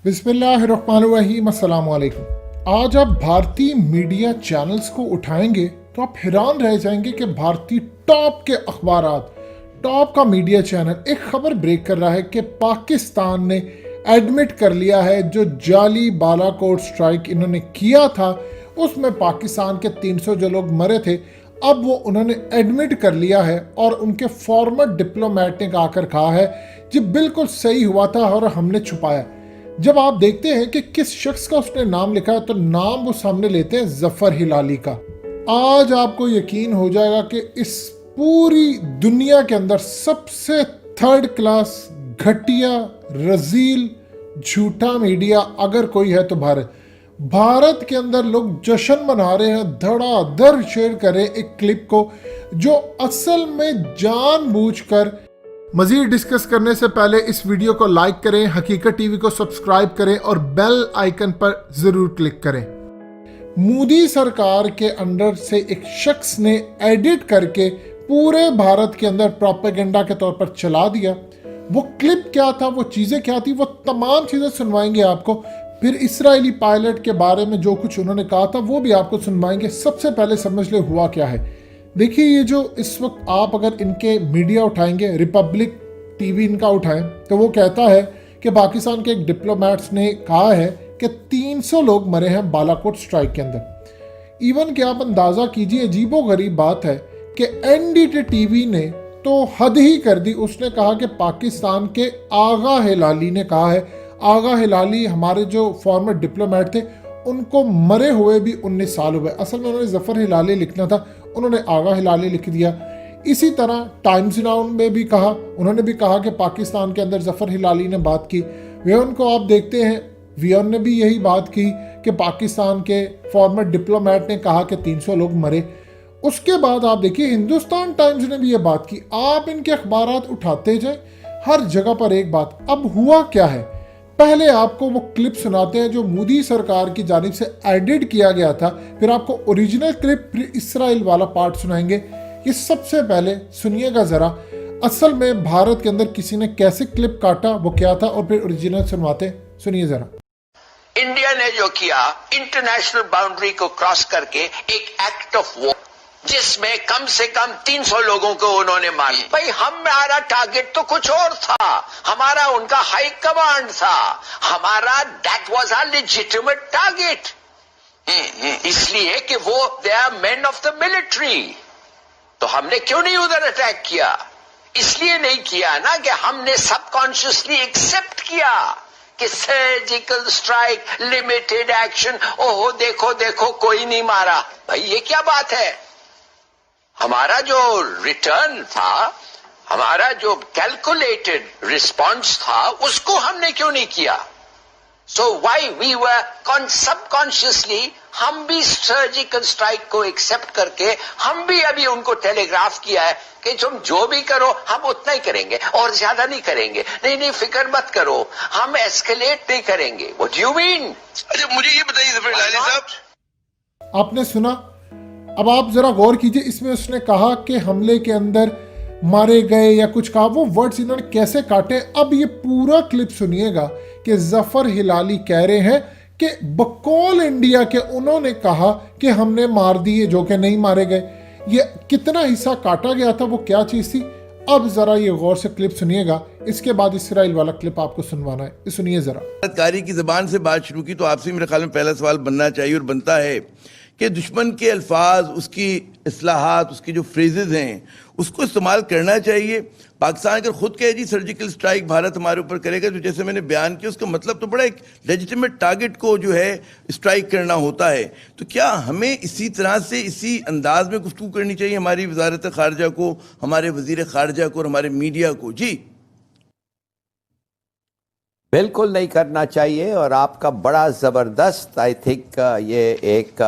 बिस्मिल्लाहिर्रहमानिर्रहीम, अस्सलाम वालेकुम। आज आप भारतीय मीडिया चैनल्स को उठाएंगे तो आप हैरान रह जाएंगे कि भारतीय टॉप के अखबारात, टॉप का मीडिया चैनल एक खबर ब्रेक कर रहा है कि पाकिस्तान ने एडमिट कर लिया है जो जाली बालाकोट स्ट्राइक इन्होंने किया था उसमें पाकिस्तान के 300 जो लोग मरे थे, अब वो उन्होंने एडमिट कर लिया है और उनके फॉर्मर डिप्लोमेट ने आकर कहा है जी बिल्कुल सही हुआ था और हमने छुपाया। जब आप देखते हैं कि किस शख्स का उसने नाम लिखा है तो नाम वो सामने लेते हैं जफर हिलाली का। आज आपको यकीन हो जाएगा कि इस पूरी दुनिया के अंदर सबसे थर्ड क्लास, घटिया, रजील, झूठा मीडिया अगर कोई है तो भारत के अंदर लोग जश्न मना रहे हैं, धड़ाधड़ शेयर करें एक क्लिप को जो असल में जानबूझकर। मजीद डिस्कस करने से पहले इस वीडियो को लाइक करें, हकीकत टीवी को सब्सक्राइब करें और बेल आइकन पर जरूर क्लिक करें। मोदी सरकार के अंडर से एक शख्स ने एडिट करके पूरे भारत के अंदर प्रोपेगेंडा के तौर पर चला दिया। वो क्लिप क्या था, वो चीज़ें क्या थी, वो तमाम चीज़ें सुनवाएंगे आपको। फिर इसराइली पायलट के बारे में जो कुछ उन्होंने कहा था वो भी आपको सुनवाएंगे। सबसे पहले समझ ले हुआ क्या है। देखिए, ये जो इस वक्त आप अगर इनके मीडिया उठाएंगे, रिपब्लिक टीवी इनका उठाएं, तो वो कहता है कि पाकिस्तान के एक डिप्लोमेट्स ने कहा है कि 300 लोग मरे हैं बालाकोट स्ट्राइक के अंदर। इवन कि आप अंदाज़ा कीजिए, अजीबो गरीब बात है कि एनडीटी टीवी ने तो हद ही कर दी। उसने कहा कि पाकिस्तान के आगा हिलाली ने कहा है, आगा हिलाली हमारे जो फॉर्मर डिप्लोमेट थे उनको मरे हुए भी 19 साल हुए। असल में उन्होंने जफर हिलाली लिखना था, उन्होंने आगा हिलाली लिख दिया। इसी तरह टाइम्स नाउ में भी कहा, उन्होंने भी कहा कि पाकिस्तान के अंदर जफर हिलाली ने बात की। वियन को आप देखते हैं, वियन ने भी यही बात की कि पाकिस्तान के फॉर्मर डिप्लोमेट ने कहा कि 300 लोग मरे। उसके बाद आप देखिए, हिंदुस्तान टाइम्स ने भी ये बात की। आप इनके अखबारात उठाते जाए, हर जगह पर एक बात। अब हुआ क्या है, पहले आपको वो क्लिप सुनाते हैं जो मोदी सरकार की जानिब से एडिट किया गया था, फिर आपको ओरिजिनल क्लिप, फिर इसराइल वाला पार्ट सुनाएंगे। ये सबसे पहले सुनिएगा जरा, असल में भारत के अंदर किसी ने कैसे क्लिप काटा, वो क्या था, और फिर ओरिजिनल सुनवाते। सुनिए जरा। इंडिया ने जो किया, इंटरनेशनल बाउंड्री को क्रॉस करके एक एक्ट ऑफ वॉर जिसमें कम से कम 300 लोगों को उन्होंने मारा। भाई हमारा टारगेट तो कुछ और था, हमारा उनका हाई कमांड था, हमारा that was our legitimate target. इसलिए कि वो they are men of the military. तो हमने क्यों नहीं उधर अटैक किया? इसलिए नहीं किया ना कि हमने सबकॉन्शियसली एक्सेप्ट किया कि सर्जिकल स्ट्राइक, लिमिटेड एक्शन, ओहो देखो देखो कोई नहीं मारा। भाई ये क्या बात है? हमारा जो रिटर्न था, हमारा जो कैलकुलेटेड रिस्पॉन्स था, उसको हमने क्यों नहीं किया? So why we were subconsciously, हम भी सर्जिकल स्ट्राइक को एक्सेप्ट करके हम भी अभी उनको टेलीग्राफ किया है कि तुम जो भी करो हम उतना ही करेंगे और ज्यादा नहीं करेंगे। नहीं नहीं फिक्र मत करो, हम एस्केलेट नहीं करेंगे। What do you mean? अच्छा मुझे ये बताइए जफर हिलाली साहब, आपने सुना, अब आप जरा गौर कीजिए। इसमें उसने कहा कि हमले के अंदर मारे गए या कुछ कहा, वो वर्ड्स इन्होंने कैसे काटे। अब ये पूरा क्लिप सुनिएगा कि जफर हिलाली कह रहे हैं कि बकौल इंडिया के उन्होंने कहा कि हमने मार दिए जो कि नहीं मारे गए। ये कितना हिस्सा काटा गया था, वो क्या चीज़ थी। अब जरा ये गौर से क्लिप सुनिएगा, इसके बाद इसराइल वाला क्लिप आपको सुनवाना है। सुनिए जरा। कारी की जबान से बात शुरू की तो आपसे मेरे ख्याल में पहला सवाल बनना चाहिए और बनता है कि दुश्मन के अल्फाज, उसकी इस्लाहात, उसकी जो फ्रेजेज हैं उसको इस्तेमाल करना चाहिए। पाकिस्तान अगर खुद कहे जी सर्जिकल स्ट्राइक भारत हमारे ऊपर करेगा, तो जैसे मैंने बयान किया उसका मतलब तो बड़ा एक लेजिटिमेट टारगेट को जो है स्ट्राइक करना होता है। तो क्या हमें इसी तरह से, इसी अंदाज में गुफ्तगू करनी चाहिए हमारी वजारत खारजा को, हमारे वजीर खारजा को और हमारे मीडिया को? जी बिल्कुल नहीं करना चाहिए। और आपका बड़ा ज़बरदस्त आई थिंक ये एक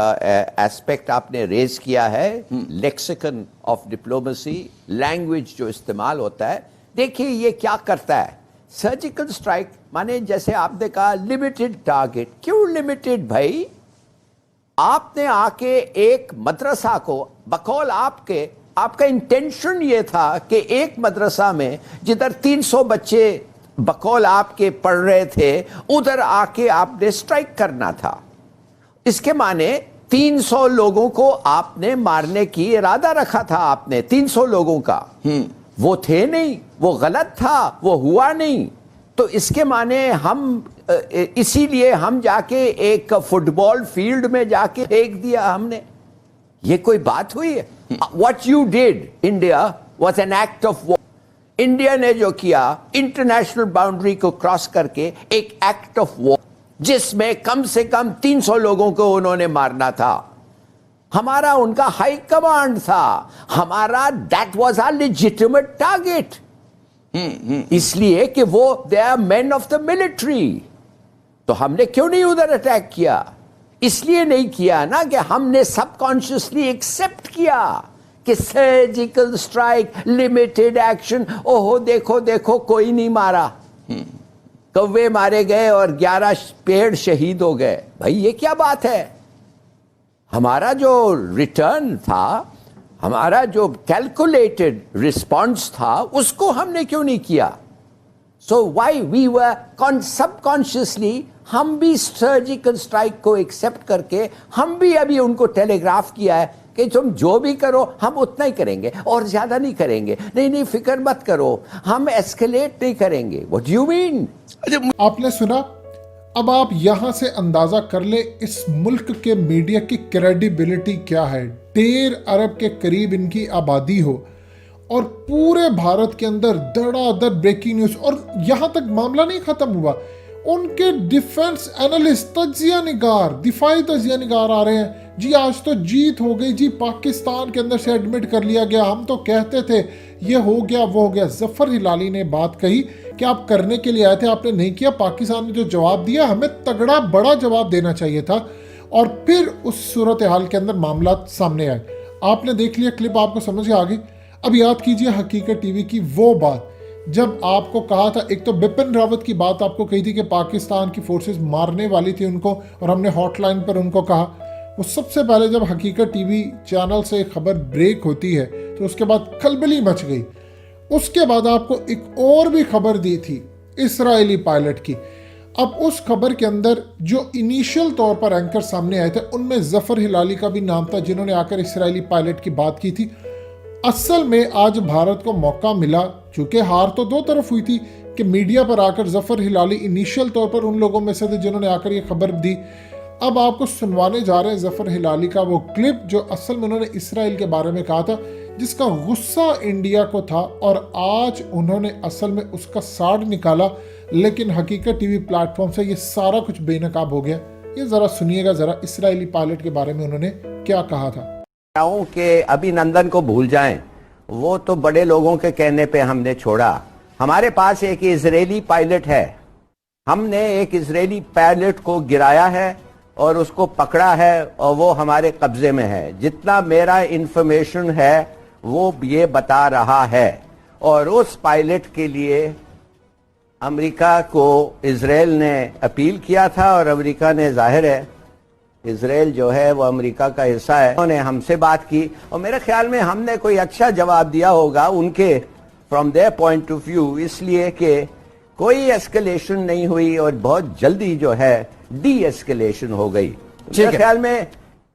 एस्पेक्ट आपने रेज किया है, लेक्सिकन ऑफ डिप्लोमेसी, लैंग्वेज जो इस्तेमाल होता है। देखिए ये क्या करता है, सर्जिकल स्ट्राइक माने जैसे आपने कहा लिमिटेड टारगेट। क्यों लिमिटेड भाई? आपने आके एक मदरसा को बकौल आपका इंटेंशन ये था कि एक मदरसा में जिधर 300 बच्चे बकौल आपके पढ़ रहे थे उधर आके आपने स्ट्राइक करना था। इसके माने 300 लोगों को आपने मारने की इरादा रखा था आपने, 300 लोगों का। वो थे नहीं, वो गलत था, वो हुआ नहीं। तो इसके माने हम इसीलिए हम जाके एक फुटबॉल फील्ड में जाके फेंक दिया हमने। ये कोई बात हुई है? What you did, India, was an act of war. India ने जो किया इंटरनेशनल बाउंड्री को क्रॉस करके एक एक्ट ऑफ वॉर, जिसमें कम से कम 300 लोगों को उन्होंने मारना था। हमारा उनका हाई कमांड था, हमारा that was our legitimate target, इसलिए कि वो they are man of the military. तो हमने क्यों नहीं उधर अटैक किया? इसलिए नहीं किया ना कि हमने सबकॉन्शियसली एक्सेप्ट किया कि सर्जिकल स्ट्राइक, लिमिटेड एक्शन, ओहो देखो देखो कोई नहीं मारा, कौवे मारे गए और 11 पेड़ शहीद हो गए। भाई ये क्या बात है? हमारा जो रिटर्न था, हमारा जो कैलकुलेटेड रिस्पॉन्स था, उसको हमने क्यों नहीं किया? So why we were subconsciously, हम भी सर्जिकल स्ट्राइक को एक्सेप्ट करके हम भी अभी उनको टेलीग्राफ किया है कि तुम जो भी करो हम उतना ही करेंगे और ज्यादा नहीं करेंगे। नहीं फिक्र मत करो, हम एस्केलेट नहीं करेंगे। What do you mean? आपने सुना? अब आप यहां से अंदाजा कर ले इस मुल्क के मीडिया की क्रेडिबिलिटी क्या है। 1.5 अरब के करीब इनकी आबादी हो और पूरे भारत के अंदर धड़ाधड़ ब्रेकिंग न्यूज। और यहां तक मामला नहीं खत्म हुआ, उनके डिफेंस एनालिस्ट, तज्जिया निगार, दिफाई तज्जिया निगार आ रहे हैं जी आज तो जीत हो गई जी, पाकिस्तान के अंदर से एडमिट कर लिया गया, हम तो कहते थे ये हो गया वो हो गया। जफर हिलाली ने बात कही कि आप करने के लिए आए थे, आपने नहीं किया। पाकिस्तान ने जो जवाब दिया, हमें तगड़ा बड़ा जवाब देना चाहिए था। और फिर उस सूरत हाल के अंदर मामला सामने आए। आपने देख लिया क्लिप, आपको समझ आ गई। अब याद कीजिए हकीकत टीवी की वो बात जब आपको कहा था, एक तो बिपिन रावत की बात आपको कही थी कि पाकिस्तान की फोर्सेस मारने वाली थी उनको, और हमने हॉटलाइन पर उनको कहा। वो सबसे पहले जब हकीकत टीवी चैनल से खबर ब्रेक होती है तो उसके बाद खलबली मच गई। उसके बाद आपको एक और भी खबर दी थी इस्राएली पायलट की। अब उस खबर के अंदर जो इनिशियल तौर पर एंकर सामने आए थे उनमें जफर हिलाली का भी नाम था, जिन्होंने आकर इस्राएली पायलट की बात की थी। असल में आज भारत को मौका मिला, चूंकि हार तो दो तरफ हुई थी, कि मीडिया पर आकर जफर हिलाली इनिशियल तौर पर उन लोगों में से थे जिन्होंने आकर ये खबर दी। अब आपको सुनवाने जा रहे हैं जफर हिलाली का वो क्लिप जो असल में उन्होंने इसराइल के बारे में कहा था, जिसका गुस्सा इंडिया को था, और आज उन्होंने असल में उसका साड़ निकाला। लेकिन हकीकत टीवी प्लेटफॉर्म से ये सारा कुछ बेनकाब हो गया। ये जरा सुनिएगा जरा इस्राएली पायलट के बारे में उन्होंने क्या कहा था। के अभिनंदन को भूल जाएं, वो तो बड़े लोगों के कहने पे हमने छोड़ा। हमारे पास एक इजरायली पायलट है, हमने एक इजरायली पायलट को गिराया है और उसको पकड़ा है और वो हमारे कब्जे में है। जितना मेरा इंफॉर्मेशन है वो ये बता रहा है। और उस पायलट के लिए अमेरिका को इजराइल ने अपील किया था, और अमेरिका ने, जाहिर है इजराइल जो है वो अमेरिका का हिस्सा है, उन्होंने हमसे बात की और मेरे ख्याल में हमने कोई अच्छा जवाब दिया होगा उनके from their point of view, इसलिए कि कोई एस्केलेशन नहीं हुई और बहुत जल्दी जो है डी एस्केलेशन हो गई। मेरे ख्याल में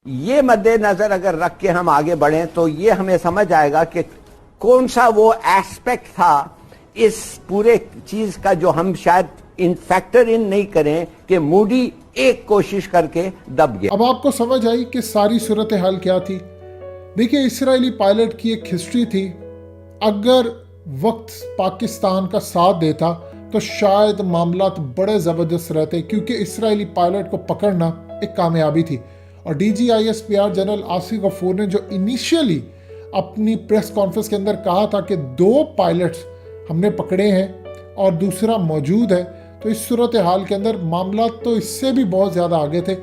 ये मद्देनजर अगर रख के हम आगे बढ़ें तो ये हमें समझ आएगा कि कौन सा वो एस्पेक्ट था इस पूरे चीज का जो हम शायद इन फैक्टर इन नहीं करें कि मूडी एक कोशिश करके दब गया। अब आपको समझ आई कि सारी सूरत हाल क्या थी। देखिए इस्राएली पायलट की एक हिस्ट्री थी, अगर वक्त पाकिस्तान का साथ देता तो शायद मामलात बड़े जबरदस्त रहते, क्योंकि इस्राएली पायलट को पकड़ना एक कामयाबी थी। और DGISPR जनरल आसिफ गफूर ने जो इनिशियली अपनी प्रेस कॉन्फ्रेंस के अंदर कहा था कि 2 पायलट्स हमने पकड़े हैं और दूसरा मौजूद है, तो इस सूरत हाल के अंदर मामला तो इससे भी बहुत ज़्यादा आगे थे।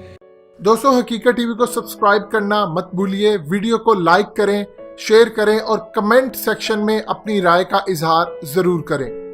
दोस्तों हकीकत टीवी को सब्सक्राइब करना मत भूलिए, वीडियो को लाइक करें, शेयर करें और कमेंट सेक्शन में अपनी राय का इजहार ज़रूर करें।